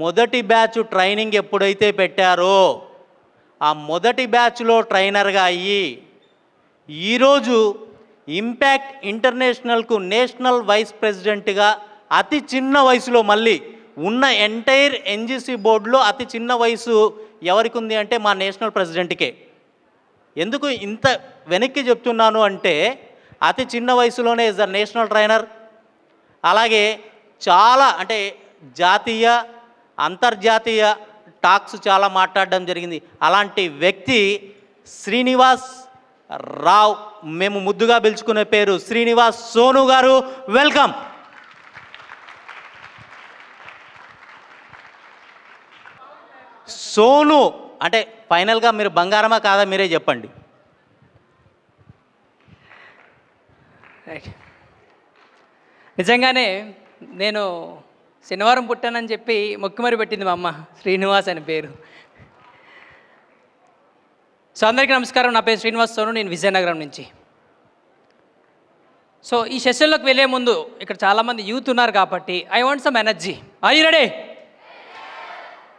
మొదటి batch training ఎప్పుడైతే పెట్టారో ఆ మొదటి బ్యాచ్లో ట్రైనర్గా అయ్యి ఈరోజు ఇంపాక్ట్ ఇంటర్నేషనల్కు నేషనల్ వైస్ ప్రెసిడెంట్గా అతి చిన్న వయసులో మళ్ళీ ఉన్న ఎంటైర్ ఎన్జీసీ బోర్డులో అతి చిన్న వయసు ఎవరికి ఉంది అంటే మా నేషనల్ ప్రెసిడెంట్కే. ఎందుకు ఇంత వెనక్కి చెప్తున్నాను అంటే అతి చిన్న వయసులోనే ఇస్ ద నేషనల్ ట్రైనర్. అలాగే చాలా అంటే జాతీయ అంతర్జాతీయ టాక్స్ చాలా మాట్లాడడం జరిగింది. అలాంటి వ్యక్తి శ్రీనివాస్ రావ్, మేము ముద్దుగా పిలుచుకునే పేరు శ్రీనివాస్ సోను గారు. వెల్కమ్. సోను అంటే ఫైనల్గా మీరు బంగారమా కాదా మీరే చెప్పండి. నిజంగానే నేను శనివారం పుట్టానని చెప్పి మొక్కుమరి పెట్టింది మా అమ్మ, శ్రీనివాస్ అని పేరు. సో అందరికీ నమస్కారం, నా పేరు శ్రీనివాస్ సోను, నేను విజయనగరం నుంచి. సో ఈ సెషన్లోకి వెళ్ళే ముందు ఇక్కడ చాలామంది యూత్ ఉన్నారు కాబట్టి I want some energy. Are you ready?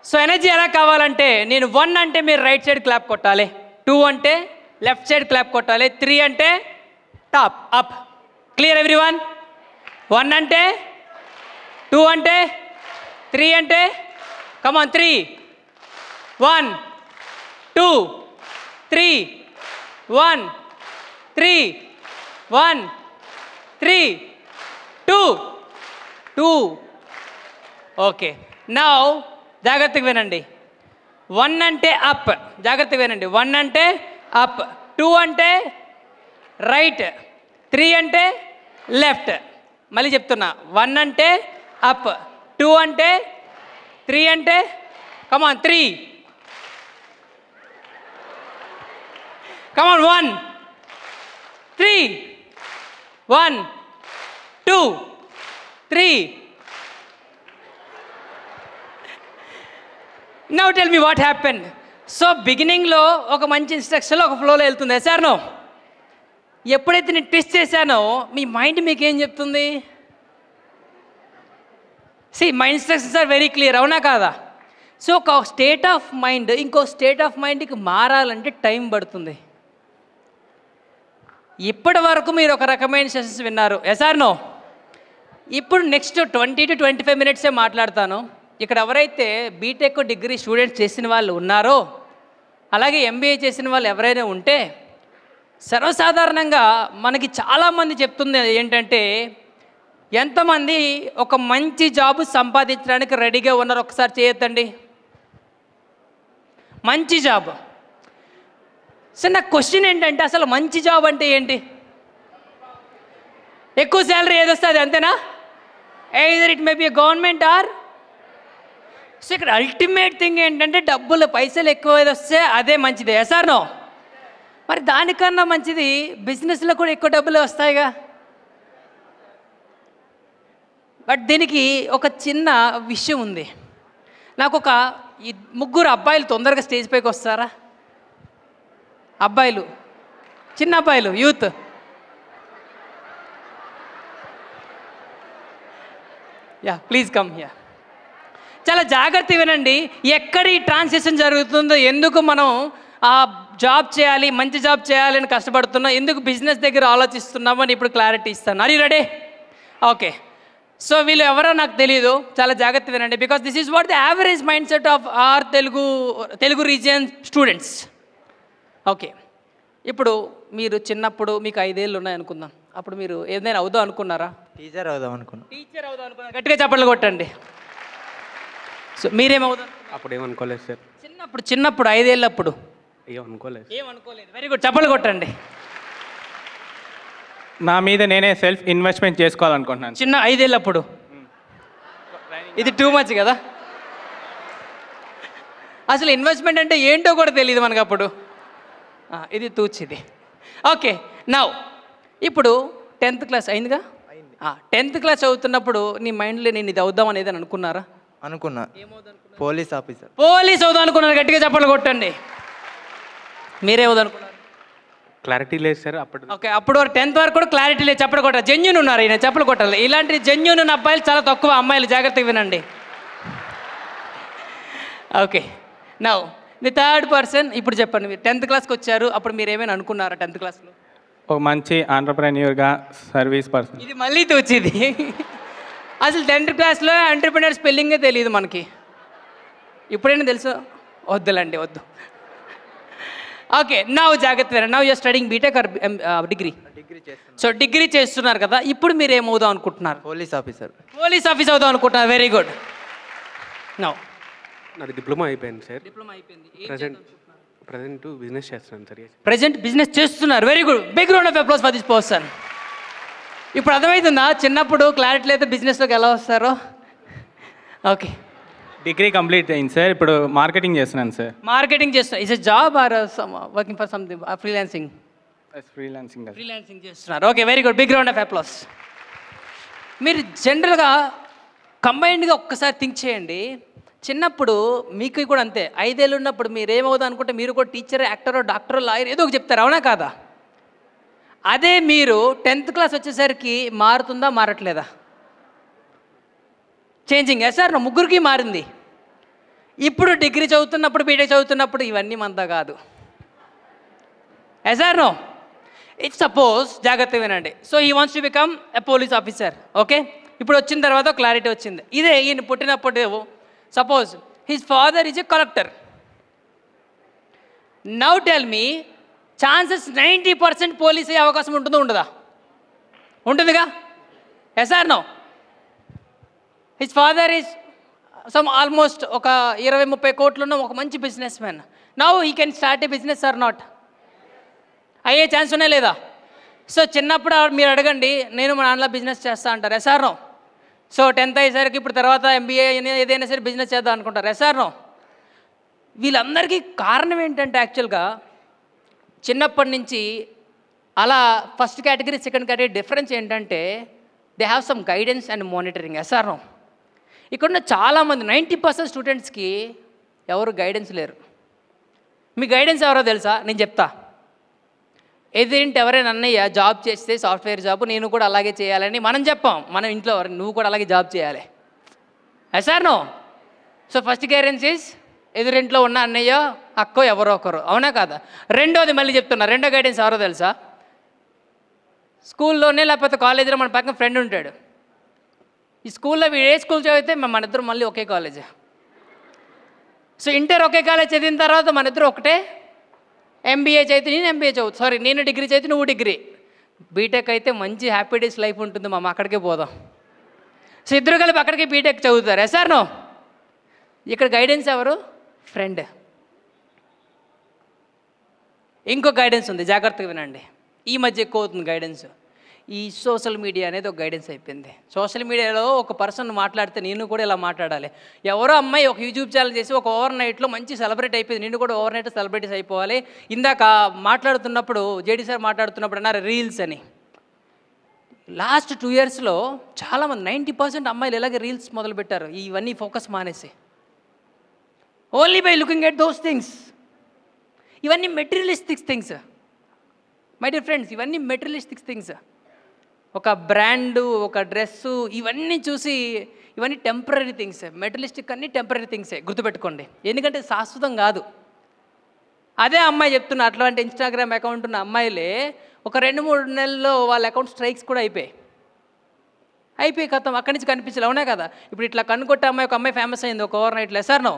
So energy ఎలా కావాలంటే నేను 1 అంటే మీరు రైట్ సైడ్ క్లాప్ కొట్టాలి, 2 అంటే లెఫ్ట్ సైడ్ క్లాప్ కొట్టాలి, 3 అంటే టాప్ అప్. Clear everyone? 1 అంటే, 2 అంటే, 3 అంటే, కమాన్ 3, 1, 2, 3, 1, 3, 1, 3, 2, 2. ఓకే, నౌ జాగ్రత్తగా వినండి. 1 అంటే అప్, జాగ్రత్తగా వినండి. 1 అంటే అప్, 2 అంటే రైట్, 3 అంటే లెఫ్ట్. మళ్ళీ చెప్తున్నా, 1 అంటే అప్, 2 అంటే, 3 అంటే, కమాన్ 3, కమాన్ 1, 3, 1, 2, 3. Now tell me what happen. So బిగినింగ్లో ఒక మంచి ఇన్స్ట్రక్షన్లో ఒక ఫ్లోలో వెళ్తుంది సార్. నో, ఎప్పుడైతే నేను ట్విస్ట్ చేశానో మీ మైండ్ మీకు ఏం చెప్తుంది? My instructions are very clear, అవునా కాదా? సో ఒక స్టేట్ ఆఫ్ మైండ్ ఇంకో స్టేట్ ఆఫ్ మైండ్కి మారాలంటే టైం పడుతుంది. ఇప్పటి వరకు మీరు ఒక రకమైన సెషన్స్ విన్నారు, ఎసార్ నో? ఇప్పుడు నెక్స్ట్ 20 to 25 minutes మాట్లాడతాను. ఇక్కడ ఎవరైతే బీటెక్ డిగ్రీ స్టూడెంట్స్ చేసిన వాళ్ళు ఉన్నారో, అలాగే ఎంబీఏ చేసిన వాళ్ళు ఎవరైనా ఉంటే, సర్వసాధారణంగా మనకి చాలామంది చెప్తుంది ఏంటంటే, ఎంతమంది ఒక మంచి జాబ్ సంపాదించడానికి రెడీగా ఉన్నారు? ఒకసారి చేయొద్దండి. మంచి జాబ్. సో నా క్వశ్చన్ ఏంటంటే, అసలు మంచి జాబ్ అంటే ఏంటి? ఎక్కువ శాలరీ ఏదొస్తుంది అంతేనా? Either it may be government are. So ఇక్కడ అల్టిమేట్ థింగ్ ఏంటంటే డబ్బులు, పైసలు ఎక్కువ వస్తే అదే మంచిది, ఎసార్ నో? మరి దానికన్నా మంచిది బిజినెస్లో కూడా ఎక్కువ డబ్బులు వస్తాయిగా. బట్ దీనికి ఒక చిన్న విషయం ఉంది. నాకు ఒక 3 అబ్బాయిలు తొందరగా స్టేజ్ పైకి వస్తారా? అబ్బాయిలు, చిన్న అబ్బాయిలు, youth. Yeah, please come here. చాలా జాగ్రత్తగా వినండి. ఎక్కడ ఈ ట్రాన్సిషన్ జరుగుతుందో, ఎందుకు మనం ఆ జాబ్ చేయాలి, మంచి జాబ్ చేయాలని కష్టపడుతున్నాం, ఎందుకు బిజినెస్ దగ్గర ఆలోచిస్తున్నామో అని ఇప్పుడు క్లారిటీ ఇస్తాను. Are you ready? Okay. So వీళ్ళు ఎవరో నాకు తెలియదు, చాలా జాగ్రత్త వినండి. Because this is what the average mindset of our Telugu region students. Okay, ఇప్పుడు మీరు చిన్నప్పుడు మీకు 5 ఏళ్ళు ఉన్నాయనుకుందాం, అప్పుడు మీరు ఏదైనా అవుదాం అనుకున్నారా? టీచర్ అవుదాం అనుకున్నాను. టీచర్ అవుదాం అనుకున్నా, గట్టిగా చప్పట్లు కొట్టండి. సో మీరేమవుదాం? అప్పుడు ఏమనుకోలేదు సార్. చిన్నప్పుడు 5 ఏళ్ళప్పుడు ఏమనుకోలేదు. వెరీ గుడ్, చప్పట్లు కొట్టండి. నా మీద నేనే సెల్ఫ్ ఇన్వెస్ట్మెంట్ చేసుకోవాలనుకుంటున్నాను. చిన్న 5 ఏళ్ళప్పుడు. ఇది టూ మచ్ కదా. అసలు ఇన్వెస్ట్మెంట్ అంటే ఏంటో కూడా తెలియదు మనకు అప్పుడు. ఇది తూచిది. ఓకే, నౌ ఇప్పుడు 10th క్లాస్ అయిందిగా. 10th క్లాస్ చదువుతున్నప్పుడు నీ మైండ్లో నేను ఇది అవుదాం అనేది అని అనుకున్నారా? అనుకున్నా. Police officer. పోలీస్ అవుదాం అనుకున్నారు, గట్టిగా చప్పట్లు కొట్టండి. మీరేమవుదాం అనుకున్నారు? క్లారిటీ లేదు సార్ అప్పుడు. ఓకే, అప్పుడు 10th వరకు కూడా క్లారిటీ లేదు, చప్పట్లు కొట్టాలి. జెన్యూన్ ఉన్నారు, ఈయన చప్పట్లు కొట్టాలి. ఇలాంటి జెన్యూన్ ఉన్న అబ్బాయిలు చాలా తక్కువ, అమ్మాయిలు జాగ్రత్తగా వినండి. Okay now the third person. ఇప్పుడు చెప్పండి, మీరు 10th క్లాస్కి వచ్చారు, అప్పుడు మీరు ఏమైనా అనుకున్నారా 10th క్లాస్లో? ఒక మంచి ఆంటర్ప్రెన్యూర్గా సర్వీస్ పర్సన్. ఇది మళ్ళీ తోచింది. అసలు 10th క్లాస్లో ఎంటర్ప్రినర్ స్పెల్లింగే తెలియదు మనకి. ఇప్పుడైనా తెలుసు? వద్దులండి, వద్దు. ఓకే నౌ జాగ్రత్త. Now you're studying BTech or degree? Degree చేస్తాను. సో డిగ్రీ చేస్తున్నారు కదా, ఇప్పుడు మీరు ఏమవుదాం అనుకుంటున్నారు? Police officer. పోలీస్ ఆఫీస్ అవుదాం అనుకుంటున్నారు. Very good. నౌ నాది డిప్లొమా అయిపోయింది సార్. డిప్లొమా అయిపోయింది. ప్రజెంట్ బిజినెస్ చేస్తున్నాను సార్. ప్రజెంట్ బిజినెస్ చేస్తున్నారు. Very good. Big round of applause for this person. ఇప్పుడు అర్థమవుతుందా చిన్నప్పుడు క్లారిటీ అయితే బిజినెస్లోకి ఎలా వస్తారో? ఓకే డిగ్రీ కంప్లీట్ అయింది సార్. ఇప్పుడు మార్కెటింగ్ చేస్తున్నాను సార్. మార్కెటింగ్ చేస్తున్నారు. Is a job or working for something freelancing? Freelancing చేస్తున్నారు. Okay very good. Big round of applause. మీరు జనరల్గా కంబైన్డ్గా ఒక్కసారి థింక్ చేయండి. చిన్నప్పుడు మీకు కూడా అంతే, 5 ఏళ్ళు ఉన్నప్పుడు మీరు ఏమవుదాం అనుకుంటే మీరు కూడా టీచర్, యాక్టరో, డాక్టరో, లాయర్ ఏదో ఒకటి చెప్తారు, అవునా కాదా? అదే మీరు 10th క్లాస్ వచ్చేసరికి మారుతుందా మారట్లేదా? చేంజింగ్ సార్ నా ముగ్గురికి మారింది. ఇప్పుడు డిగ్రీ చదువుతున్నప్పుడు, బీటెక్ చదువుతున్నప్పుడు ఇవన్నీ మనతో కాదు. సార్ నో ఇట్స్ సపోజ్, జాగ్రత్త వినండి. So he wants to become a police officer. Okay ఇప్పుడు వచ్చిన తర్వాత క్లారిటీ వచ్చింది. ఇదే ఈయన పుట్టినప్పుడు suppose his father is a collector. Now tell me, chances 90% police అయ్యే అవకాశం ఉంటుందో ఉండదా? ఉంటుందిగా. Sir no his father is some almost ఒక 20-30 కోట్లున్న ఒక మంచి business man. Now he can start A business are not? అయ్యే ఛాన్స్ ఉన్నాయి లేదా? సో చిన్నప్పుడు మీరు అడగండి, నేను మా నాన్నలో బిజినెస్ చేస్తా అంటారు. Sir no. సో 10th అయ్యేసరికి ఇప్పుడు తర్వాత MBA ఏదైనా సరే బిజినెస్ చేద్దాం అనుకుంటారు. Sir no. వీళ్ళందరికీ కారణం ఏంటంటే యాక్చువల్గా చిన్నప్పటి నుంచి అలా first category second category difference ఏంటంటే they have some guidance and monitoring. Sir no. ఇక్కడున్న చాలామంది 90% స్టూడెంట్స్కి ఎవరు గైడెన్స్ లేరు. మీ గైడెన్స్ ఎవరో తెలుసా? నేను చెప్తా. ఎదురింటి ఎవరైనా అన్నయ్య జాబ్ చేస్తే సాఫ్ట్వేర్ జాబ్, నేను కూడా అలాగే చేయాలని మనం చెప్పాం. మనం ఇంట్లో నువ్వు కూడా అలాగే జాబ్ చేయాలి. Sir no. So first guidance ఎదురింట్లో ఉన్న అన్నయ్య అక్కో ఎవరో ఒకరు, అవునా కాదా? రెండోది మళ్ళీ చెప్తున్నా, రెండో గైడెన్స్ ఎవరో తెలుసా? స్కూల్లోనే లేకపోతే కాలేజీలో మన పక్కన ఫ్రెండ్ ఉంటాడు. ఈ స్కూల్లో వీడు ఏ స్కూల్ చదివితే మన ఇద్దరు మళ్ళీ ఒకే కాలేజ్. సో ఇంటర్ ఒకే కాలేజ్ చదివిన తర్వాత మన ఇద్దరు ఒకటే. MBA చదివితే నేను MBA చదువుతా, సారీ నేను డిగ్రీ చదివితే నువ్వు డిగ్రీ. బీటెక్ అయితే మంచి హ్యాపీ డేస్ లైఫ్ ఉంటుంది, మామ అక్కడికే పోదాం. సో ఇద్దరు కలిపి అక్కడికి బీటెక్ చదువుతారు. Sir no. ఇక్కడ గైడెన్స్ ఎవరు? ఫ్రెండ్. ఇంకో గైడెన్స్ ఉంది, జాగ్రత్తగా వినండి. ఈ మధ్య ఎక్కువ అవుతుంది గైడెన్స్. ఈ సోషల్ మీడియా అనేది ఒక గైడెన్స్ అయిపోయింది. సోషల్ మీడియాలో ఒక పర్సన్ మాట్లాడితే నేను కూడా ఇలా మాట్లాడాలి. ఎవరో అమ్మాయి ఒక యూట్యూబ్ ఛానల్ చేసి ఒక ఓవర్ నైట్లో మంచి సెలబ్రేట్ అయిపోయింది, నేను కూడా ఓవర్ నైట్ సెలబ్రిటీస్ అయిపోవాలి. ఇందాక మాట్లాడుతున్నప్పుడు జేడీ సార్ మాట్లాడుతున్నప్పుడు అన్నారు రీల్స్ అని. లాస్ట్ 2 ఇయర్స్లో చాలామంది 90% అమ్మాయిలు ఇలాగే రీల్స్ మొదలుపెట్టారు, ఇవన్నీ ఫోకస్ మానేసి. Only by looking at those things. ఇవన్నీ materialistic things my dear friends. ఇవన్నీ మెటీరియలిస్టిక్ థింగ్స్. ఒక బ్రాండు, ఒక డ్రెస్సు, ఇవన్నీ చూసి ఇవన్నీ టెంపరీ థింగ్స్. మెటీరియలిస్టిక్ అన్నీ టెంపరీ థింగ్సే, గుర్తుపెట్టుకోండి. ఎందుకంటే శాశ్వతం కాదు. అదే అమ్మాయి చెప్తున్నా, అట్లాంటి ఇన్స్టాగ్రామ్ అకౌంట్ ఉన్న అమ్మాయిలే ఒక 2-3 నెలల్లో వాళ్ళ అకౌంట్ స్ట్రైక్స్ కూడా అయిపోయి కథం అక్కడి నుంచి కనిపించాలి, అవునా కదా? ఇప్పుడు ఇట్లా కనుకొట్టే అమ్మాయి, ఒక అమ్మాయి ఫేమస్ అయింది ఒక ఓవర్ నైట్లో. Sir no.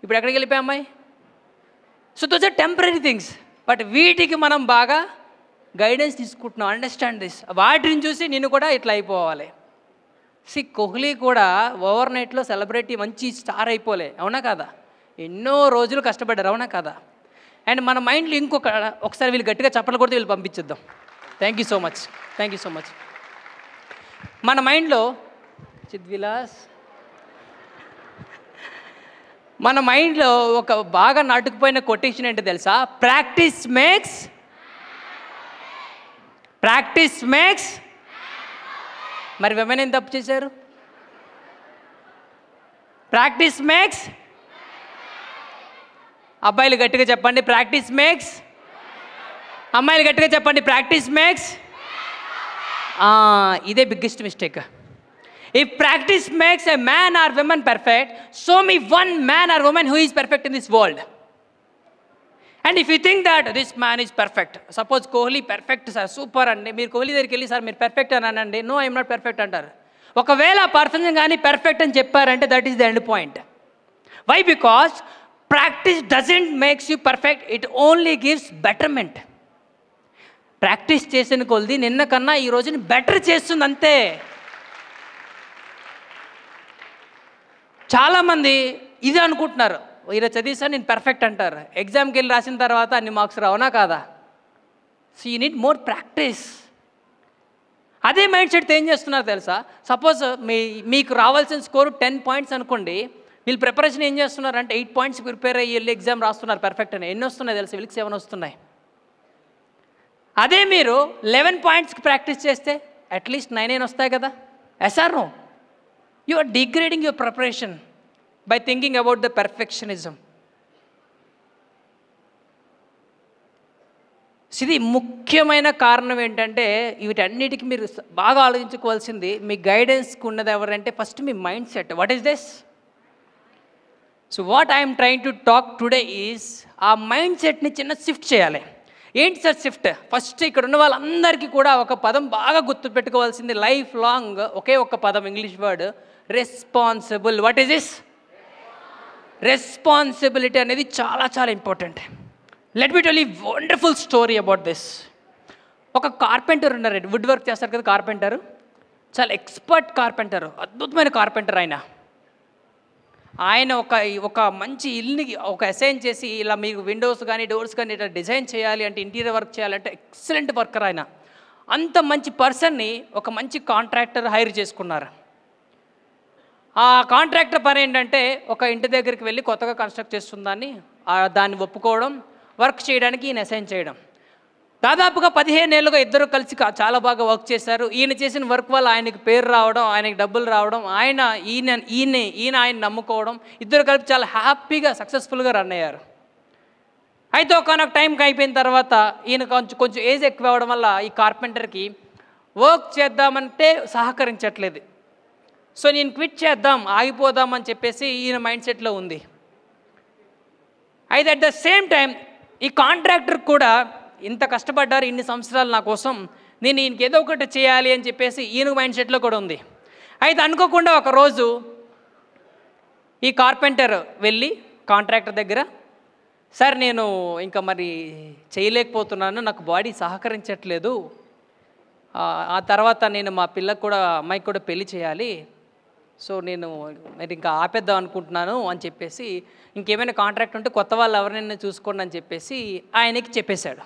ఇప్పుడు ఎక్కడికి వెళ్ళిపోయి అమ్మాయి? So those are temporary things. But వీటికి మనం బాగా గైడెన్స్ తీసుకుంటున్నాం. Understand this. వాటిని చూసి నేను కూడా ఇట్లా అయిపోవాలి. కోహ్లీ కూడా ఓవర్ నైట్లో సెలబ్రిటీ మంచి స్టార్ అయిపోలే, అవునా కాదా? ఎన్నో రోజులు కష్టపడ్డారు, అవునా కాదా? అండ్ మన మైండ్లో ఒకసారి వీళ్ళు గట్టిగా చప్పట్లు కొడితే వీళ్ళు పంపించేద్దాం. Thank you so much, thank you so much. మన మైండ్లో చిద్విలాస్, మన మైండ్లో ఒక బాగా నాటుకుపోయిన కొటేషన్ ఏంటో తెలుసా? ప్రాక్టీస్ మేక్స్ మరి విమెన్ ఏం తప్పు చేశారు? Practice makes. అబ్బాయిలు గట్టిగా చెప్పండి, ప్రాక్టీస్ మేక్స్. అమ్మాయిలు గట్టిగా చెప్పండి, ప్రాక్టీస్ మేక్స్. ఇదే biggest mistake. If practice makes a man or woman perfect, show me one man or woman who is perfect in this world. And if you think that this man is perfect, suppose Kohli perfect sir, super అండి, మీరు కోహ్లీ దగ్గరికి వెళ్ళి sir మీరు perfect అని అనండి, no I'm not perfect అంటారు. ఒకవేళ perfection కానీ పర్ఫెక్ట్ అని చెప్పారంటే that is the end point. Why? Because practice doesn't makes you perfect, it only gives betterment. Practice చేసిన కొలది నిన్న కన్నా ఈ రోజుని బెటర్ చేస్తుంది అంతే. చాలామంది ఇది అనుకుంటున్నారు, ఈరోజు చదివిసా నేను పర్ఫెక్ట్ అంటారు, ఎగ్జామ్కి వెళ్ళి రాసిన తర్వాత అన్ని మార్క్స్ రావునా కాదా? So you need more practice. అదే మైండ్ సెట్తో ఏం చేస్తున్నారు తెలుసా? సపోజ్ మీకు రావాల్సిన స్కోరు 10 పాయింట్స్ అనుకోండి, వీళ్ళు ప్రిపరేషన్ ఏం చేస్తున్నారు అంటే 8 పాయింట్స్ ప్రిపేర్ అయ్యి వెళ్ళి ఎగ్జామ్ రాస్తున్నారు పర్ఫెక్ట్ అని. ఎన్ని వస్తున్నాయి తెలుసు? వీళ్ళకి 7 వస్తున్నాయి. అదే మీరు 11 పాయింట్స్కి ప్రాక్టీస్ చేస్తే అట్లీస్ట్ 9 వస్తాయి కదా. Yes or no? You are degrading your preparation by thinking about the perfectionism. ఇది ముఖ్యమైన కారణం ఏంటంటే వీటన్నిటికీ మీరు బాగా ఆలోచించుకోవాల్సింది, మీ గైడెన్స్కి ఉన్నది ఎవరంటే first me mind set. What is this? So what I'm trying to talk today is ఆ మైండ్ సెట్ని చిన్న షిఫ్ట్ చేయాలి. ఏంటి సార్ షిఫ్ట్? ఫస్ట్ ఇక్కడ ఉన్న వాళ్ళందరికీ కూడా ఒక పదం బాగా గుర్తుపెట్టుకోవాల్సింది, లైఫ్ లాంగ్ ఒకే ఒక పదం, English word responsible. What is this? Responsibility అనేది చాలా చాలా important. Let me tell you wonderful story about this. ఒక కార్పెంటర్ ఉన్నారండి, వుడ్ వర్క్ చేస్తారు కదా కార్పెంటరు, చాలా ఎక్స్పర్ట్ కార్పెంటరు, అద్భుతమైన కార్పెంటర్ ఆయన ఒక మంచి ఇల్లుని ఒక అసైన్ చేసి ఇలా మీకు విండోస్ కానీ డోర్స్ కానీ ఇట్లా డిజైన్ చేయాలి అంటే, ఇంటీరియర్ వర్క్ చేయాలంటే ఎక్సలెంట్ వర్కర్ ఆయన. అంత మంచి పర్సన్ని ఒక మంచి కాంట్రాక్టర్ హైర్ చేసుకున్నారు. ఆ కాంట్రాక్టర్ పని ఏంటంటే ఒక ఇంటి దగ్గరికి వెళ్ళి కొత్తగా కన్స్ట్రక్ట్ చేస్తుందాన్ని దాన్ని ఒప్పుకోవడం, వర్క్ చేయడానికి ఈయన అసైన్ చేయడం. దాదాపుగా 15 ఏళ్ళుగా ఇద్దరు కలిసి చాలా బాగా వర్క్ చేశారు. ఈయన చేసిన వర్క్ వల్ల ఆయనకి పేరు రావడం, ఆయనకి డబ్బులు రావడం, ఈయన నమ్ముకోవడం, ఇద్దరు కలిపి చాలా హ్యాపీగా సక్సెస్ఫుల్గా రన్ అయ్యారు. అయితే ఒకనొక టైంకి అయిపోయిన తర్వాత ఈయన కొంచెం ఏజ్ ఎక్కువ అవ్వడం వల్ల ఈ కార్పెంటర్కి వర్క్ చేద్దామంటే సహకరించట్లేదు. సో నేను క్విట్ చేద్దాం, ఆగిపోదాం అని చెప్పేసి ఈయన మైండ్ సెట్లో ఉంది. అయితే అట్ ద సేమ్ టైం ఈ కాంట్రాక్టర్ కూడా ఇంత కష్టపడ్డారు ఇన్ని సంవత్సరాలు నా కోసం, నేను ఈయనకి ఏదో ఒకటి చేయాలి అని చెప్పేసి ఈయన మైండ్ సెట్లో కూడా ఉంది. అయితే అనుకోకుండా ఒకరోజు ఈ కార్పెంటర్ వెళ్ళి కాంట్రాక్టర్ దగ్గర, సార్ నేను ఇంకా మరి చేయలేకపోతున్నాను, నాకు బాడీ సహకరించట్లేదు, ఆ తర్వాత నేను మా పిల్లకు కూడా అమ్మాయికి కూడా పెళ్లి చేయాలి, సో నేను మరి ఇంకా ఆపేద్దాం అనుకుంటున్నాను అని చెప్పేసి, ఇంకేమైనా కాంట్రాక్ట్ ఉంటే కొత్త వాళ్ళు ఎవరైనా చూసుకోండి అని చెప్పేసి ఆయనకి చెప్పేశాడు.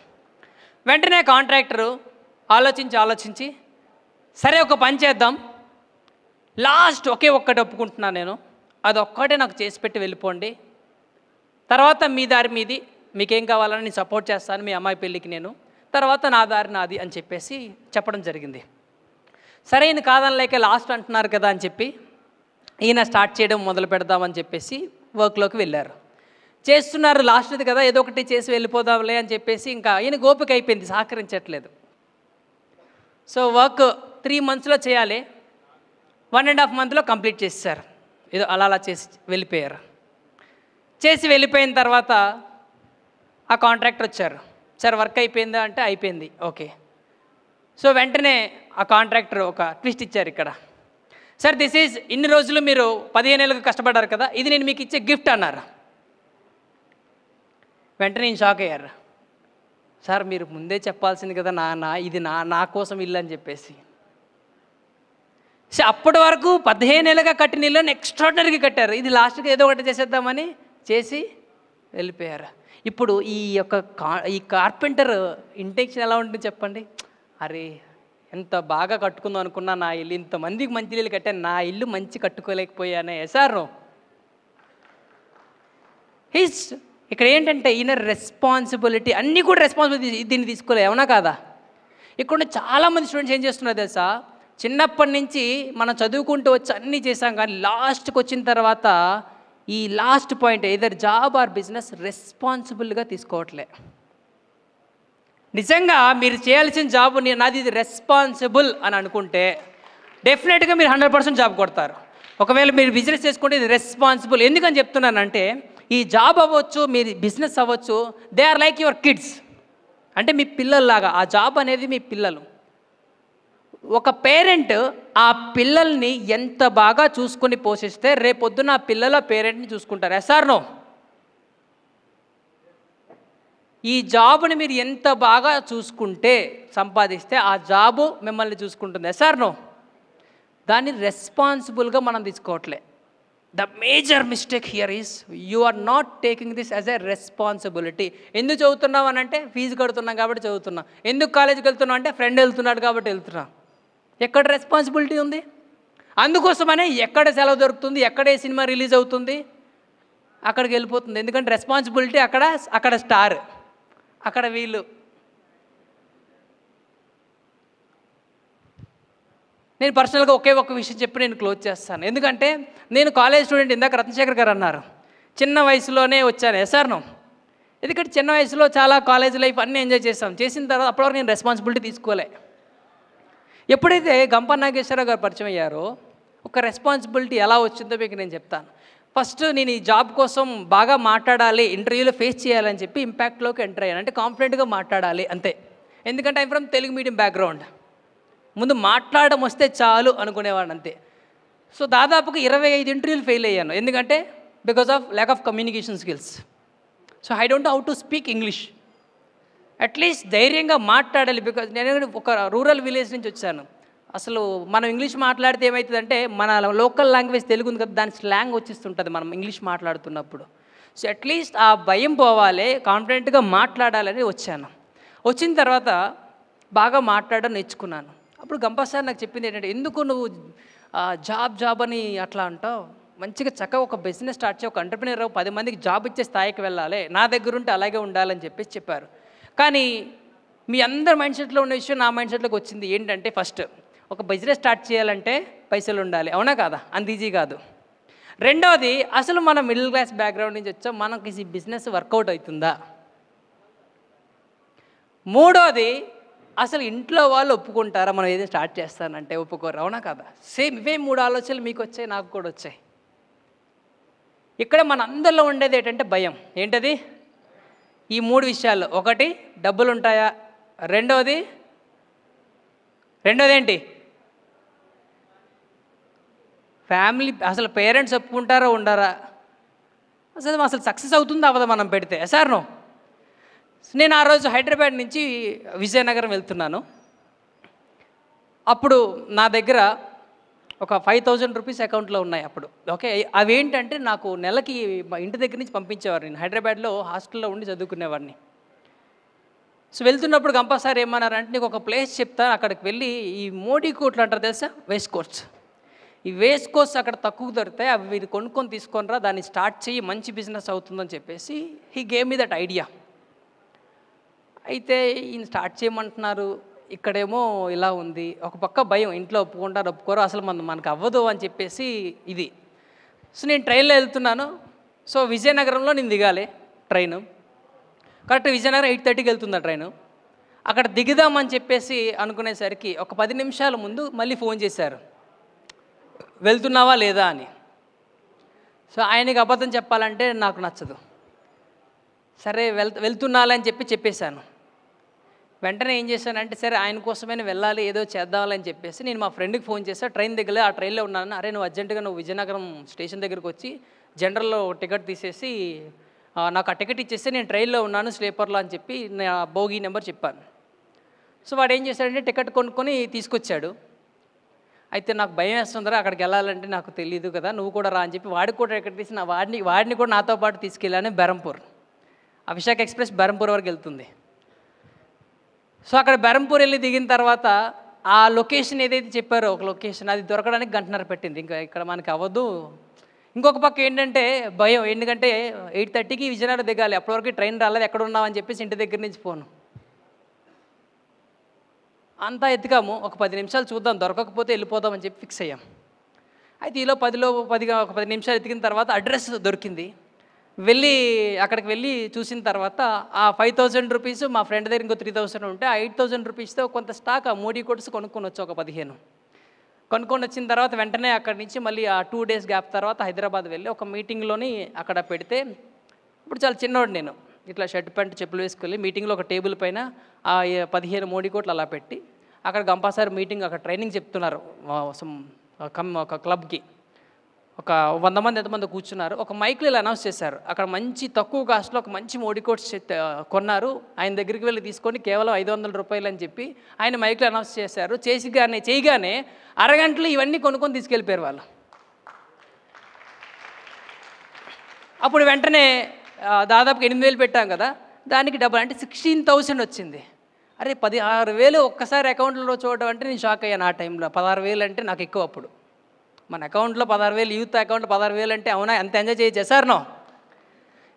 వెంటనే కాంట్రాక్టరు ఆలోచించి సరే ఒక పని చేద్దాం, లాస్ట్ ఒక్కటి ఒప్పుకుంటున్నాను నేను, అది ఒక్కటే నాకు చేసి పెట్టి వెళ్ళిపోండి, తర్వాత మీ దారి మీది, మీకేం కావాలని నేను సపోర్ట్ చేస్తాను, మీ అమ్మాయి పెళ్ళికి నేను, తర్వాత నా దారి నాది అని చెప్పేసి చెప్పడం జరిగింది. సరే ఈయన కాదనలేక లాస్ట్ అంటున్నారు కదా అని చెప్పి ఈయన స్టార్ట్ చేయడం మొదలు పెడదామని చెప్పేసి వర్క్లోకి వెళ్ళారు. చేస్తున్నారు, లాస్ట్ది కదా ఏదో ఒకటి చేసి వెళ్ళిపోదాంలే అని చెప్పేసి ఇంకా ఈయన గోపిక అయిపోయింది, సహకరించట్లేదు. సో వర్క్ 3 మంత్స్లో చేయాలి, 1.5 మంత్లో కంప్లీట్ చేసేసారు. ఏదో అలా చేసి వెళ్ళిపోయారు. చేసి వెళ్ళిపోయిన తర్వాత ఆ కాంట్రాక్టర్ వచ్చారు, సార్ వర్క్ అయిపోయిందా అంటే అయిపోయింది, ఓకే. సో వెంటనే ఆ కాంట్రాక్టర్ ఒక ట్విస్ట్ ఇచ్చారు ఇక్కడ, సార్ దిస్ ఈజ్ ఇన్ని రోజులు మీరు 15 ఏళ్ళుగా కష్టపడ్డారు కదా, ఇది నేను మీకు ఇచ్చే గిఫ్ట్ అన్నారు. వెంటనే నేను షాక్ అయ్యారు, సార్ మీరు ముందే చెప్పాల్సింది కదా ఇది నా కోసం ఇల్లు అని చెప్పేసి. సో అప్పటి వరకు 15 ఏళ్ళుగా కట్టిన ఇల్లుని ఎక్స్ట్రాడినరీగా కట్టారు, ఇది లాస్ట్గా ఏదో ఒకటి చేసేద్దామని చేసి వెళ్ళిపోయారు. ఇప్పుడు ఈ కార్పెంటర్ ఇంటెన్షన్ ఎలా ఉంటుంది చెప్పండి? అరే ఎంత బాగా కట్టుకుందాం అనుకున్నా నా ఇల్లు, ఇంతమందికి మంచి ఇల్లు కట్టాను, నా ఇల్లు మంచి కట్టుకోలేకపోయానే సార్. ఇక్కడ ఏంటంటే ఈయన రెస్పాన్సిబిలిటీ, అన్నీ కూడా రెస్పాన్సిబిలిటీ దీన్ని తీసుకోలేదు, ఏమన్నా కాదా? ఇక్కడ చాలామంది స్టూడెంట్స్ ఏం చేస్తున్నారు తెలుసా, చిన్నప్పటి నుంచి మనం చదువుకుంటూ వచ్చి అన్నీ చేసాం, కానీ లాస్ట్కి వచ్చిన తర్వాత ఈ last point either job or business రెస్పాన్సిబుల్గా తీసుకోవట్లే. నిజంగా మీరు చేయాల్సిన జాబ్ నాది ఇది రెస్పాన్సిబుల్ అని అనుకుంటే డెఫినెట్గా మీరు 100% జాబ్ కొడతారు. ఒకవేళ మీరు బిజినెస్ చేసుకుంటే ఇది రెస్పాన్సిబుల్. ఎందుకని చెప్తున్నానంటే ఈ జాబ్ అవ్వచ్చు, మీరు బిజినెస్ అవ్వచ్చు, they are like your kids. అంటే మీ పిల్లల్లాగా. ఆ జాబ్ అనేది మీ పిల్లలు. ఒక పేరెంట్ ఆ పిల్లల్ని ఎంత బాగా చూసుకొని పోషిస్తే రేపొద్దున ఆ పిల్లల పేరెంట్ని చూసుకుంటారు. ఎస్ఆర్నో? ఈ జాబ్ని మీరు ఎంత బాగా చూసుకుంటే, సంపాదిస్తే ఆ జాబు మిమ్మల్ని చూసుకుంటుంది. ఎస్ఆర్నో? దాన్ని రెస్పాన్సిబుల్గా మనం తీసుకోవట్లే. The major mistake here is you are not taking this as a responsibility. ఎందుకు చదువుతున్నాం అని అంటే ఫీజు కడుతున్నాం కాబట్టి చదువుతున్నాం. ఎందుకు కాలేజీకి వెళ్తున్నాం అంటే ఫ్రెండ్ వెళ్తున్నాడు కాబట్టి వెళ్తున్నాం. ఎక్కడ రెస్పాన్సిబిలిటీ ఉంది? అందుకోసమనే ఎక్కడ సెలవు దొరుకుతుంది, ఎక్కడ ఏ సినిమా రిలీజ్ అవుతుంది అక్కడికి వెళ్ళిపోతుంది. ఎందుకంటే రెస్పాన్సిబిలిటీ అక్కడ స్టార్, అక్కడ వీళ్ళు. నేను పర్సనల్గా ఒకే ఒక్క విషయం చెప్పి నేను క్లోజ్ చేస్తాను. ఎందుకంటే నేను కాలేజ్ స్టూడెంట్. ఇందాక రత్నశేఖర్ గారు అన్నారు చిన్న వయసులోనే వచ్చాను. ఎస్ఆర్నో? ఎందుకంటే చిన్న వయసులో చాలా కాలేజ్ లైఫ్ అన్నీ ఎంజాయ్ చేస్తాం. చేసిన తర్వాత అప్పటివరకు నేను రెస్పాన్సిబిలిటీ తీసుకోలే. ఎప్పుడైతే గంప నాగేశ్వరరావు గారు పరిచయం అయ్యారో ఒక రెస్పాన్సిబిలిటీ ఎలా వచ్చిందో మీకు నేను చెప్తాను. ఫస్ట్ నేను ఈ జాబ్ కోసం బాగా మాట్లాడాలి, ఇంటర్వ్యూలో ఫేస్ చేయాలని చెప్పి ఇంపాక్ట్లోకి ఎంటర్ అయ్యాను. అంటే కాన్ఫిడెంట్గా మాట్లాడాలి అంతే. ఎందుకంటే I from Telugu medium background. ముందు మాట్లాడడం వస్తే చాలు అనుకునేవాడిని అంతే. సో దాదాపుగా 25 ఇంటర్వ్యూలు ఫెయిల్ అయ్యాను. ఎందుకంటే because of lack of communication skills. So I don't know how to speak English. At least ధైర్యంగా మాట్లాడాలి. బికాజ్ నేను ఒక రూరల్ విలేజ్ నుంచి వచ్చాను. అసలు మనం ఇంగ్లీష్ మాట్లాడితే ఏమవుతుందంటే మన లోకల్ లాంగ్వేజ్ తెలుగు ఉంది కదా, దాని స్లాంగ్ వచ్చేస్తుంటుంది మనం ఇంగ్లీష్ మాట్లాడుతున్నప్పుడు. సో అట్లీస్ట్ ఆ భయం పోవాలి, కాన్ఫిడెంట్గా మాట్లాడాలని వచ్చాను. వచ్చిన తర్వాత బాగా మాట్లాడడం నేర్చుకున్నాను. అప్పుడు గంపా సార్ నాకు చెప్పింది ఏంటంటే, ఎందుకు నువ్వు జాబ్ అని అట్లా అంటావు, మంచిగా చక్కగా ఒక బిజినెస్ స్టార్ట్ చేయి, ఒక ఎంటర్ప్రినర్ 10 మందికి జాబ్ ఇచ్చే స్థాయికి వెళ్ళాలి, నా దగ్గర ఉంటే అలాగే ఉండాలని చెప్పారు. కానీ మీ అందరి మైండ్ సెట్లో ఉన్న విషయం నా మైండ్ సెట్లోకి వచ్చింది ఏంటంటే, ఫస్ట్ ఒక బిజినెస్ స్టార్ట్ చేయాలంటే పైసలు ఉండాలి. అవునా కాదా? అంత ఈజీ కాదు. రెండవది, అసలు మనం మిడిల్ క్లాస్ బ్యాక్గ్రౌండ్ నుంచి వచ్చాం, మనకి ఈ బిజినెస్ వర్కౌట్ అవుతుందా? మూడోది, అసలు ఇంట్లో వాళ్ళు ఒప్పుకుంటారా మనం ఏదో స్టార్ట్ చేస్తానంటే? ఒప్పుకోరు. అవునా కదా? సేమ్ ఇవే 3 ఆలోచనలు మీకు వచ్చాయి, నాకు కూడా వచ్చాయి. ఇక్కడ మన అందరిలో ఉండేది ఏంటంటే భయం. ఏంటది? ఈ 3 విషయాలు. ఒకటి, డబ్బులు ఉంటాయా? రెండోది ఏంటి? ఫ్యామిలీ, అసలు పేరెంట్స్ ఒప్పుకుంటారా ఉండరా? అసలు సక్సెస్ అవుతుందా అవ్వదా మనం పెడితే? సార్నో? నేను ఆ రోజు హైదరాబాద్ నుంచి విజయనగరం వెళ్తున్నాను. అప్పుడు నా దగ్గర ఒక 5,000 రూపీస్ అకౌంట్లో ఉన్నాయి అప్పుడు. ఓకే, అవి ఏంటంటే నాకు నెలకి మా ఇంటి దగ్గర నుంచి పంపించేవారు. నేను హైదరాబాద్లో హాస్టల్లో ఉండి చదువుకునేవాడిని. సో వెళ్తున్నప్పుడు కంపల్సరీ ఏమన్నారంటే, నీకు ఒక ప్లేస్ చెప్తాను, అక్కడికి వెళ్ళి ఈ మోడీ కోట్లు అంటారు తెలుసా, వేస్ట్ కోట్స్. ఈ వేస్ట్ కోట్స్ అక్కడ తక్కువ దొరుకుతాయి, అవి మీరు కొనుక్కొని తీసుకొని రా, దాన్ని స్టార్ట్ చేయి, మంచి బిజినెస్ అవుతుందని చెప్పేసి he gave me that idea. అయితే ఈయన స్టార్ట్ చేయమంటున్నారు, ఇక్కడేమో ఇలా ఉంది. ఒక పక్క భయం, ఇంట్లో ఒప్పుకుంటారు ఒప్పుకోరు, అసలు మనకు అవ్వదు అని చెప్పేసి ఇది. సో నేను ట్రైన్లో వెళ్తున్నాను. సో విజయనగరంలో నేను దిగాలి ట్రైను. కరెక్ట్ విజయనగరం 8:30కి వెళ్తుంది ట్రైను. అక్కడ దిగుదామని చెప్పేసి అనుకునేసరికి ఒక 10 నిమిషాల ముందు మళ్ళీ ఫోన్ చేశారు, వెళ్తున్నావా లేదా అని. సో ఆయనకి అబద్ధం చెప్పాలంటే నాకు నచ్చదు. సరే వెళ్తున్నాలే అని చెప్పేశాను. వెంటనే ఏం చేశానంటే, సరే ఆయన కోసమైనా వెళ్ళాలి, ఏదో చేద్దామని చెప్పేసి నేను మా ఫ్రెండ్కి ఫోన్ చేశాను. ట్రైన్ దగ్గర ఆ ట్రైన్లో ఉన్నాను. అరే నువ్వు అర్జెంటుగా నువ్వు విజయనగరం స్టేషన్ దగ్గరకు వచ్చి జనరల్లో టికెట్ తీసేసి నాకు ఆ టికెట్ ఇచ్చేస్తే నేను ట్రైన్లో ఉన్నాను స్లీపర్లో అని చెప్పి నా బోగీ నెంబర్ చెప్పాను. సో వాడు ఏం చేశాడంటే టికెట్ కొనుక్కొని తీసుకొచ్చాడు. అయితే నాకు భయం వేస్తుందిరా, అక్కడికి వెళ్ళాలంటే నాకు తెలియదు కదా, నువ్వు కూడా రా అని చెప్పి వాడికి కూడా టికెట్ తీసి వాడిని కూడా నాతో పాటు తీసుకెళ్ళాను బెరంపూర్. ఆ విశాఖ ఎక్స్ప్రెస్ బెరంపూర్ వరకు వెళ్తుంది. సో అక్కడ బెరంపూర్ వెళ్ళి దిగిన తర్వాత ఆ లొకేషన్ ఏదైతే చెప్పారో ఒక లొకేషన్, అది దొరకడానికి 1.5 గంట పెట్టింది. ఇంకా ఇక్కడ మనకి అవ్వదు. ఇంకొక పక్క ఏంటంటే భయం, ఎందుకంటే 8:30కి విజయనగరం దిగాలి, అప్పటివరకు ట్రైన్ రాలేదు, ఎక్కడ ఉన్నామని చెప్పేసి ఇంటి దగ్గర నుంచి ఫోను. అంతా ఎత్తుకాము, ఒక 10 నిమిషాలు చూద్దాం, దొరకకపోతే వెళ్ళిపోదామని చెప్పి ఫిక్స్ అయ్యాం. అయితే ఈలో 10 నిమిషాలు ఎతికిన తర్వాత అడ్రస్ దొరికింది. అక్కడికి వెళ్ళి చూసిన తర్వాత ఆ 5,000 రూపీస్ మా ఫ్రెండ్ దగ్గర ఇంకో 3,000 ఉంటే ఆ 8,000 రూపీస్తో కొంత స్టాక్ ఆ మోడీ కోట్స్ కొనుక్కొని వచ్చి ఒక 15. కొనుక్కొని వచ్చిన తర్వాత వెంటనే అక్కడి నుంచి మళ్ళీ ఆ 2 days గ్యాప్ తర్వాత హైదరాబాద్ వెళ్ళి ఒక మీటింగ్లోని అక్కడ పెడితే, ఇప్పుడు చాలా చిన్నోడు నేను, ఇట్లా షర్ట్ ప్యాంట్ చెప్పులు వేసుకెళ్ళి మీటింగ్లో ఒక టేబుల్ పైన ఆ 15 మోడీకోట్లు అలా పెట్టి అక్కడ గంపాసారి మీటింగ్ అక్కడ ట్రైనింగ్ చెప్తున్నారు. ఒక క్లబ్కి ఒక 100 మంది ఎంతమంది కూర్చున్నారు. ఒక మైక్లో ఇలా అనౌన్స్ చేశారు, అక్కడ మంచి తక్కువ కాస్ట్లో ఒక మంచి మోడీకోట్స్ కొన్నారు, ఆయన దగ్గరికి వెళ్ళి తీసుకొని కేవలం 500 రూపాయలు అని చెప్పి ఆయన మైక్లో అనౌన్స్ చేశారు. చేయగానే అరగంటలో ఇవన్నీ కొనుక్కొని తీసుకెళ్ళిపోయారు వాళ్ళు. అప్పుడు వెంటనే దాదాపుగా 8,000 పెట్టాం కదా, దానికి డబ్బులు అంటే 16,000 వచ్చింది. అరే 16,000 ఒక్కసారి అకౌంట్లో చూడడం అంటే నేను షాక్ అయ్యాను. ఆ టైంలో 16,000 అంటే నాకు ఎక్కువ. అప్పుడు మన అకౌంట్లో 16,000, యూత్ అకౌంట్లో 16,000 అంటే అవునా, ఎంత ఎంజాయ్ చేశారు.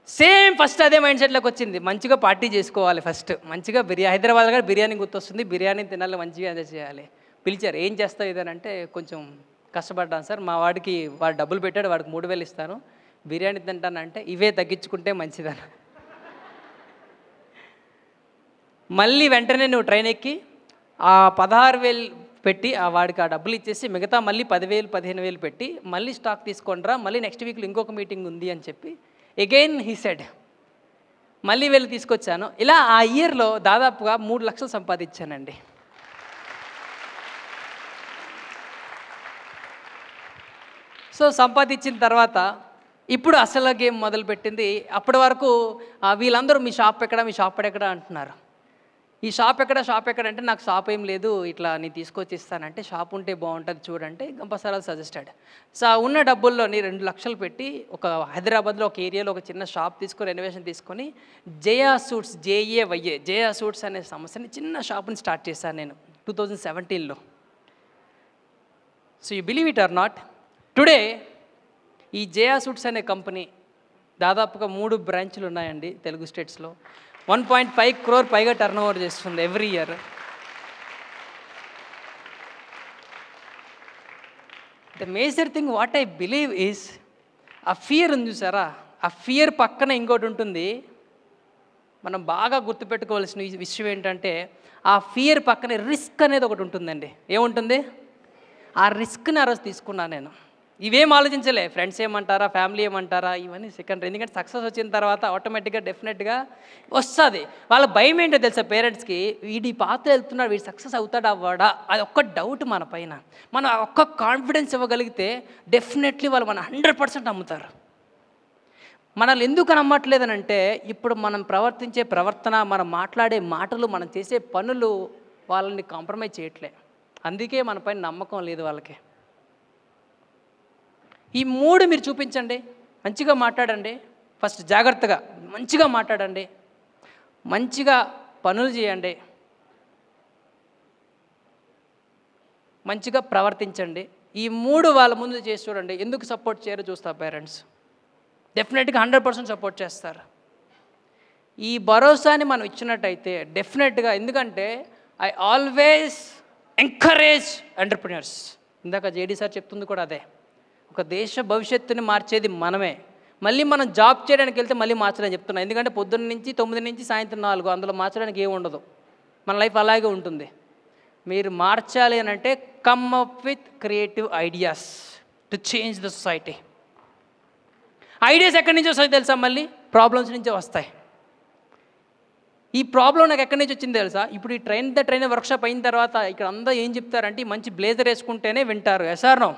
సేమ్ ఫస్ట్ అదే మైండ్ సెట్లోకి వచ్చింది, మంచిగా పార్టీ చేసుకోవాలి ఫస్ట్, మంచిగా హైదరాబాద్ కూడా బిర్యానీ గుర్తొస్తుంది, బిర్యానీ తినాలి, మంచిగా ఎంజాయ్ చేయాలి. పిలిచారు, ఏం చేస్తావు ఇదనంటే కొంచెం కష్టపడ్డాను సార్, మా వాడికి వాడు డబ్బులు పెట్టాడు, వాడికి 3,000 ఇస్తాను, బిర్యానీ తింటానంటే ఇవే తగ్గించుకుంటే మంచిదని. మళ్ళీ వెంటనే నువ్వు ట్రైన్ ఎక్కి ఆ 16,000 పెట్టి ఆ వాడికి ఆ డబ్బులు ఇచ్చేసి మిగతా మళ్ళీ 10,000 15,000 పెట్టి మళ్ళీ స్టాక్ తీసుకొనిరా, మళ్ళీ నెక్స్ట్ వీక్లో ఇంకొక మీటింగ్ ఉంది అని చెప్పి అగైన్ హీ సెడ్, మళ్ళీ వెళ్ళి తీసుకొచ్చాను. ఇలా ఆ ఇయర్లో దాదాపుగా 3 లక్షలు సంపాదించానండి. సో సంపాదించిన తర్వాత ఇప్పుడు అసలు గేమ్ మొదలుపెట్టింది. అప్పటి వరకు వీళ్ళందరూ మీ షాప్ ఎక్కడ అంటున్నారు. ఈ షాప్ ఎక్కడ అంటే నాకు షాప్ ఏం లేదు, ఇట్లా నీ తీసుకొచ్చి ఇస్తానంటే షాప్ ఉంటే బాగుంటుంది చూడంటే గంపసారాలు సజెస్టెడ్. సో ఉన్న డబ్బుల్లోని 2 లక్షలు పెట్టి ఒక హైదరాబాద్లో ఒక ఏరియాలో ఒక చిన్న షాప్ తీసుకొని రెనోవేషన్ తీసుకొని జయా సూట్స్, జయా సూట్స్ అనే సంస్థని చిన్న షాప్ని స్టార్ట్ చేశాను నేను 2017లో. So you believe it or not, today ఈ జయా సూట్స్ అనే కంపెనీ దాదాపుగా 3 బ్రాంచ్లు ఉన్నాయండి తెలుగు స్టేట్స్లో. 1.5 crore పైగా టర్న్ ఓవర్ చేస్తుంది every year. The major thing what I believe is ఆ ఫియర్ ఉంది చూసారా, ఆ ఫియర్ పక్కన ఇంకోటి ఉంటుంది. మనం బాగా గుర్తుపెట్టుకోవాల్సిన విషయం ఏంటంటే ఆ ఫియర్ పక్కనే రిస్క్ అనేది ఒకటి ఉంటుందండి. ఏముంటుంది? ఆ రిస్క్ని ఆ రోజు తీసుకున్నాను నేను. ఇవేం ఆలోచించలే, ఫ్రెండ్స్ ఏమంటారా, ఫ్యామిలీ ఏమంటారా, ఇవన్నీ సెకండరీ. ఎందుకంటే సక్సెస్ వచ్చిన తర్వాత ఆటోమేటిక్గా డెఫినెట్గా వస్తుంది. వాళ్ళ భయం ఏంటో తెలుసా పేరెంట్స్కి, వీడి పాత వెళ్తున్నాడు, వీడు సక్సెస్ అవుతాడా అవ్వడా, అది ఒక్క డౌట్ మన పైన. మనం ఒక్క కాన్ఫిడెన్స్ ఇవ్వగలిగితే డెఫినెట్లీ వాళ్ళు మన 100% నమ్ముతారు. మనల్ని ఎందుకు నమ్మట్లేదనంటే ఇప్పుడు మనం ప్రవర్తించే ప్రవర్తన, మనం మాట్లాడే మాటలు, మనం చేసే పనులు వాళ్ళని కాంప్రమైజ్ చేయట్లే. అందుకే మన పైన నమ్మకం లేదు వాళ్ళకి. ఈ 3 మీరు చూపించండి, మంచిగా మాట్లాడండి, ఫస్ట్ జాగ్రత్తగా మంచిగా మాట్లాడండి, మంచిగా పనులు చేయండి, మంచిగా ప్రవర్తించండి. ఈ 3 వాళ్ళ ముందు చేసి చూడండి, ఎందుకు సపోర్ట్ చేయరో చూస్తారు పేరెంట్స్. డెఫినెట్గా 100% సపోర్ట్ చేస్తారు. ఈ భరోసాని మనం ఇచ్చినట్టయితే డెఫినెట్గా, ఎందుకంటే ఐ ఆల్వేస్ ఎంకరేజ్ ఎంటర్‌ప్రెన్యూర్స్. ఇందాక జేడీ సార్ చెప్తుంది కూడా అదే, ఒక దేశ భవిష్యత్తుని మార్చేది మనమే. మళ్ళీ మనం జాబ్ చేయడానికి వెళ్తే మళ్ళీ మార్చడానికి చెప్తున్నాం, ఎందుకంటే పొద్దున్న నుంచి 9 నుంచి సాయంత్రం 4, అందులో మార్చడానికి ఏమి ఉండదు, మన లైఫ్ అలాగే ఉంటుంది. మీరు మార్చాలి అని అంటే come up with creative ideas to change the society. Ideas ఎక్కడి నుంచి వస్తాయి తెలుసా? మళ్ళీ ప్రాబ్లమ్స్ నుంచే వస్తాయి. ఈ ప్రాబ్లం నాకు ఎక్కడి నుంచి వచ్చింది తెలుసా? ఇప్పుడు ఈ ట్రైన్ వర్క్షాప్ అయిన తర్వాత ఇక్కడ అందరూ ఏం చెప్తారంటే మంచి బ్లేజర్ వేసుకుంటేనే వింటారు. ఎస్ఆర్నో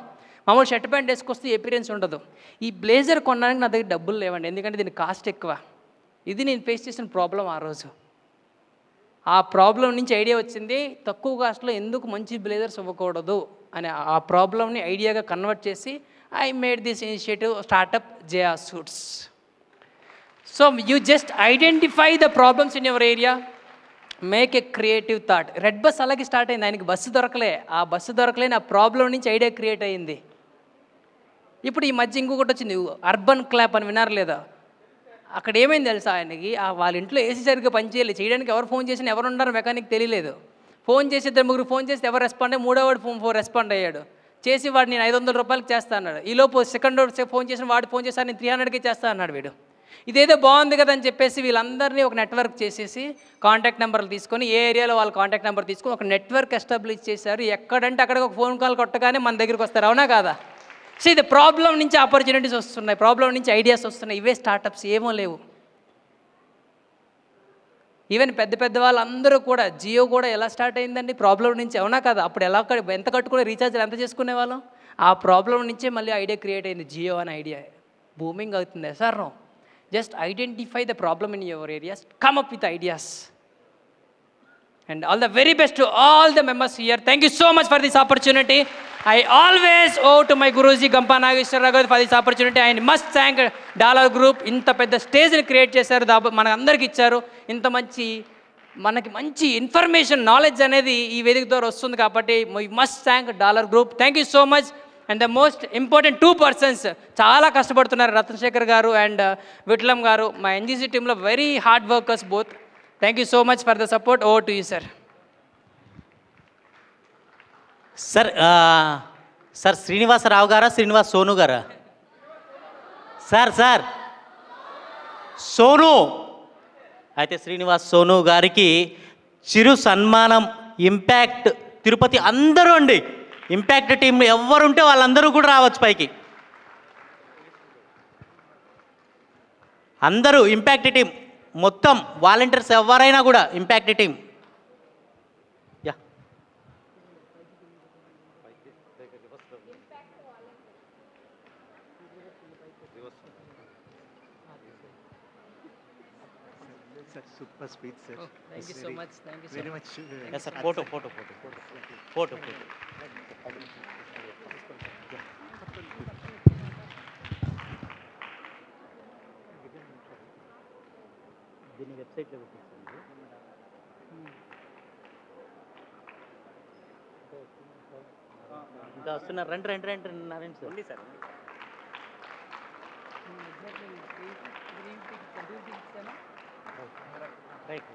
మామూలు షర్ట్ ప్యాంట్ వేసుకొస్తే ఎపీరియన్స్ ఉండదు. ఈ బ్లేజర్ కొనడానికి నా దగ్గర డబ్బులు లేవండి, ఎందుకంటే దీని కాస్ట్ ఎక్కువ. ఇది నేను ఫేస్ చేసిన ప్రాబ్లం ఆ రోజు. ఆ ప్రాబ్లం నుంచి ఐడియా వచ్చింది, తక్కువ కాస్ట్లో ఎందుకు మంచి బ్లేజర్స్ ఇవ్వకూడదు అనే ఆ ప్రాబ్లమ్ని ఐడియాగా కన్వర్ట్ చేసి I made this initiative startup Jaya suits. So you just identify the problems in your area, make a creative thought. Red bus అలాగే స్టార్ట్ అయింది, ఆయనకి బస్సు దొరకలే. ఆ బస్సు దొరకలేని ఆ ప్రాబ్లం నుంచి ఐడియా క్రియేట్ అయ్యింది. ఇప్పుడు ఈ మధ్య ఇంకొకటి వచ్చింది, అర్బన్ క్లాప్ అని విన్నారు లేదా? అక్కడ ఏమైంది తెలుసా ఆయనకి, వాళ్ళ ఇంట్లో ఏసీ సరిగ్గా పనిచేయాలి, చేయడానికి ఎవరు ఫోన్ చేసినా ఎవరు ఉన్నారు మెకానిక్ తెలియలేదు. ఫోన్ చేసి 2-3 ఫోన్ చేస్తే ఎవరు రెస్పాండ్ అయ్యి 3వ వాడు ఫోన్ రెస్పాండ్ అయ్యాడు. చేసి వాడు నేను 500 రూపాయలకి చేస్తా అన్నాడు. ఈలోపు సెకండ్ ఫోన్ చేసిన వాడు ఫోన్ చేస్తాను నేను 300కి చేస్తా అన్నాడు వీడు. ఇదేదో బాగుంది కదా అని చెప్పేసి వీళ్ళందరినీ ఒక నెట్వర్క్ చేసేసి కాంటాక్ట్ నెంబర్లు తీసుకొని ఏ ఏరియాలో వాళ్ళ కాంటాక్ట్ నెంబర్ తీసుకొని ఒక నెట్వర్క్ ఎస్టాబ్లిష్ చేశారు. ఎక్కడంటే అక్కడికి ఒక ఫోన్ కాల్ కొట్టగానే మన దగ్గరికి వస్తారు, అవునా కాదా? సో ఇది ప్రాబ్లం నుంచి ఆపర్చునిటీస్ వస్తున్నాయి, ప్రాబ్లం నుంచి ఐడియాస్ వస్తున్నాయి. ఇవే స్టార్టప్స్, ఏమో లేవు. ఈవెన్ పెద్ద పెద్ద వాళ్ళందరూ కూడా, జియో కూడా ఎలా స్టార్ట్ అయిందండి? ప్రాబ్లం నుంచి, అవునా కదా? అప్పుడు ఎలా ఎంత కట్టుకునే రీఛార్జ్లు ఎంత చేసుకునే వాళ్ళం? ఆ ప్రాబ్లం నుంచే మళ్ళీ ఐడియా క్రియేట్ అయింది, జియో అనే ఐడియా. బూమింగ్ అవుతుంది sir. No, just identify the problem in your areas, come up with ideas. And all the very best to all the members here. Thank you so much for this opportunity. I always owe to my Guruji Gampa Nageshwar Raghav for this opportunity. I must thank Dollar Group. ఇంత పెద్ద స్టేజ్ని create చేశారు, మన అందరికి ఇచ్చారు. ఇంత మనకి మంచి information, knowledge అనేది ఈ వేదిక ద్వారా వస్తుంది కాబట్టి we must thank Dollar Group. Thank you so much. And the most important 2 persons చాలా కష్టపడుతున్నారు, రతన్ శేఖర్ గారు అండ్ విట్లం గారు. మా ఎన్జీసీ టీంలో very hard workers both. Thank you so much for the support. Over to you sir. Sir Srinivasarao గారా, శ్రీనివాస్ సోను గారా? Sir Sonu అయితే శ్రీనివాస్ సోను గారికి చిరు సన్మానం. ఇంపాక్ట్ తిరుపతి అందరూ అండి, ఇంపాక్ట్ టీం ఎవరుంటే వాళ్ళందరూ కూడా రావచ్చు పైకి. అందరూ ఇంపాక్ట్ టీం మొత్తం వాలంటీర్స్ ఎవరైనా కూడా impact team. Yeah, Super speech, sir. Oh, thank you so much. Thank you so Very much. much. Sir photo. దీన్ని వెబ్సైట్లో పెట్టించండి. ఇంకా వస్తున్నారు, రండి నారాయణ సార్. ఉంది సార్. రైట్.